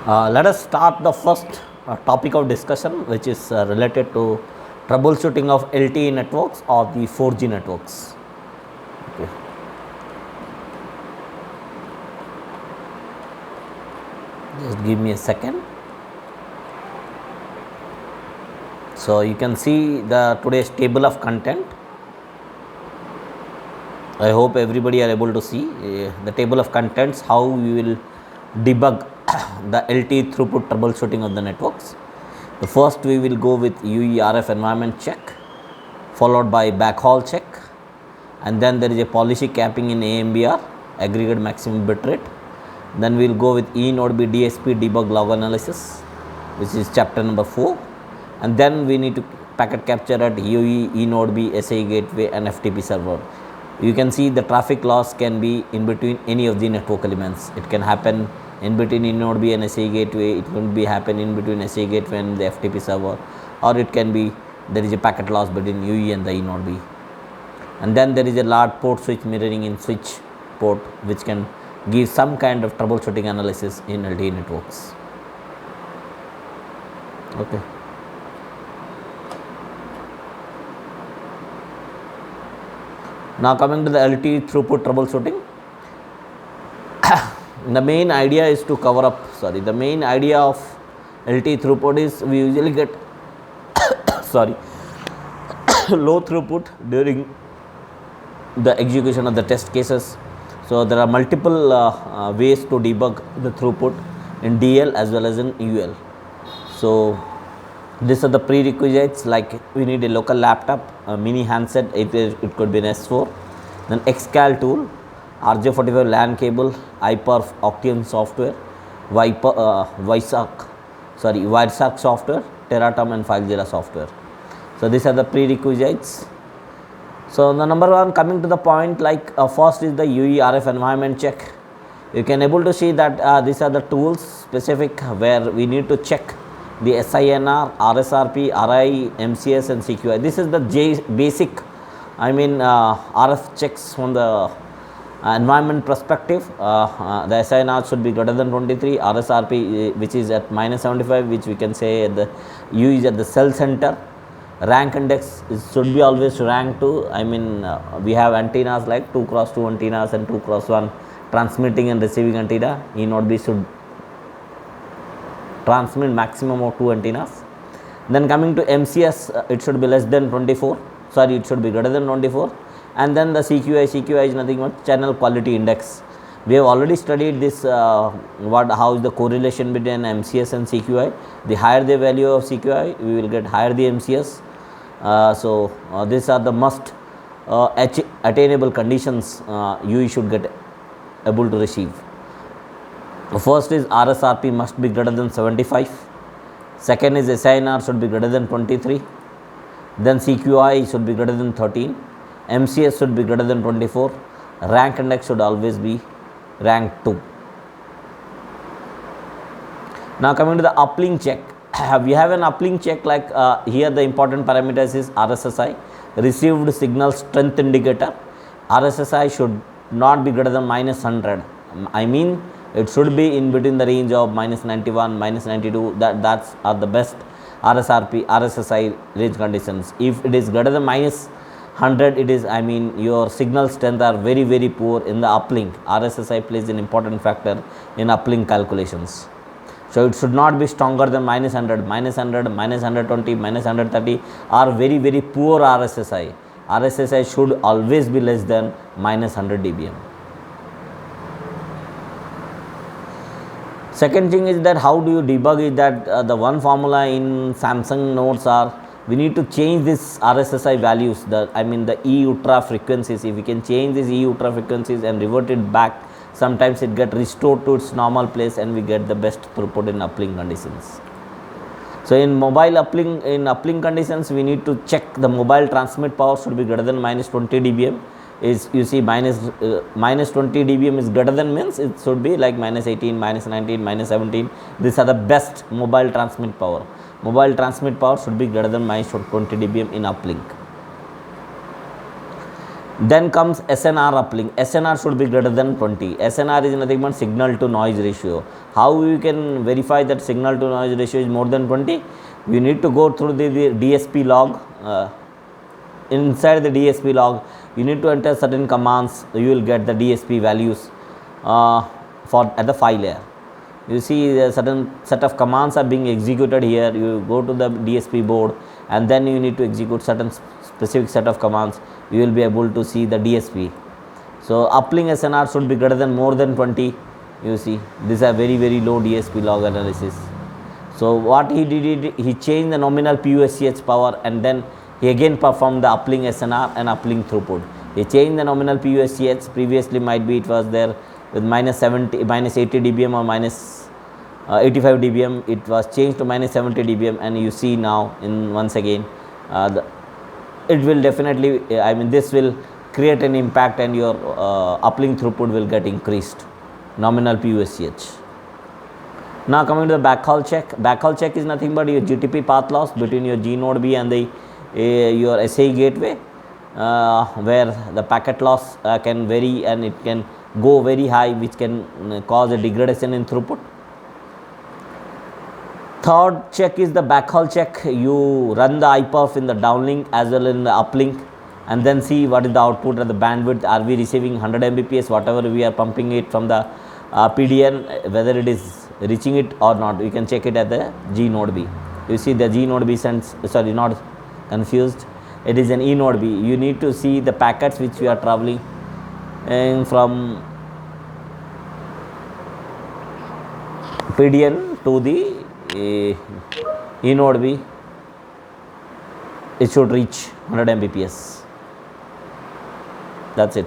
Let us start the first topic of discussion, which is related to troubleshooting of LTE networks or the 4G networks. Okay. Just give me a second. So you can see the today's table of content. I hope everybody are able to see the table of contents, how we will debug the LTE throughput troubleshooting of the networks. The first we will go with UERF environment check, followed by backhaul check, and then there is a policy capping in AMBR, aggregate maximum bit rate. Then we will go with E node B DSP debug log analysis, which is chapter number 4, and then we need to packet capture at UE, E node B, SA gateway and FTP server. You can see the traffic loss can be in between any of the network elements. It can happen in between E node B and SA gateway, it will be happen in between SA gateway and the FTP server, or it can be there is a packet loss between UE and the E node B. And then there is a large port switch mirroring in switch port, which can give some kind of troubleshooting analysis in LTE networks. Okay. Now coming to the LTE throughput troubleshooting, the main idea is to cover up, the main idea of LTE throughput is we usually get low throughput during the execution of the test cases. So there are multiple ways to debug the throughput in DL as well as in UL. So these are the prerequisites, like we need a local laptop, a mini handset, it could be an S4, then Xcal tool, RJ45 LAN cable, iPerf Octane software, Wireshark software, Teratom and FileZilla software. So these are the prerequisites. So the number one, coming to the point, like first is the UERF environment check. You can able to see that these are the tools specific where we need to check the SINR, RSRP, RI, MCS and CQI. This is the basic, RF checks from the environment perspective. The SINR should be greater than 23, RSRP which is at -75, which we can say the U is at the cell center. Rank index should be always rank 2. We have antennas like 2x2 antennas and 2x1 transmitting and receiving antenna. E node B should transmit maximum of 2 antennas. Then coming to MCS, it should be less than 24, it should be greater than 24. And then the CQI is nothing but channel quality index. We have already studied this, how is the correlation between MCS and CQI. The higher the value of CQI, we will get higher the MCS. These are the must attainable conditions you should get able to receive. The first is RSRP must be greater than 75. Second is SINR should be greater than 23. Then CQI should be greater than 13. MCS should be greater than 24. Rank index should always be rank 2. Now coming to the uplink check. We have an uplink check, like here the important parameters is RSSI, received signal strength indicator. RSSI should not be greater than -100. It should be in between the range of -91, -92. That's are the best RSSI range conditions. If it is greater than -100, it is, your signal strength are very, very poor in the uplink. RSSI plays an important factor in uplink calculations. So it should not be stronger than -100, -120, -130 are very, very poor RSSI. RSSI should always be less than -100 dBm. Second thing is that how do you debug is that the one formula in Samsung notes are, we need to change this RSSI values, the E ultra frequencies. If we can change these E ultra frequencies and revert it back, sometimes it get restored to its normal place and we get the best throughput in uplink conditions. So in mobile uplink conditions, we need to check the mobile transmit power should be greater than -20 dBm. Is, you see, -20 dBm is greater than, means it should be like -18, -19, -17. These are the best mobile transmit power. Mobile transmit power should be greater than -20 dBm in uplink. Then comes SNR uplink. SNR should be greater than 20. SNR is nothing but signal to noise ratio. How you can verify that signal to noise ratio is more than 20? You need to go through the DSP log. Inside the DSP log, you need to enter certain commands. You will get the DSP values for at the file layer. You see a certain set of commands are being executed here. You go to the DSP board and then you need to execute certain specific set of commands. You will be able to see the DSP. So uplink SNR should be greater than more than 20. You see these are very low DSP log analysis. So what he did, he changed the nominal PUSCH power and then he again performed the uplink SNR and uplink throughput. He changed the nominal PUSCH. Previously might be it was there with minus 80 dBm or minus 85 dBm. It was changed to minus 70 dBm, and you see now in once again it will definitely this will create an impact and your uplink throughput will get increased, nominal PUSCH. Now coming to the backhaul check. Backhaul check is nothing but your GTP path loss between your G node B and the your SAE gateway, where the packet loss can vary and it can go very high, which can cause a degradation in throughput. Third check is the backhaul check. You run the iPerf in the downlink as well in the uplink and then see what is the output and the bandwidth. Are we receiving 100 Mbps, whatever we are pumping it from the PDN, whether it is reaching it or not. We can check it at the G node B. You see the G node B sends, sorry, not confused, it is an E node B. You need to see the packets which we are traveling from PDN to the E node B. It should reach 100 Mbps. That's it.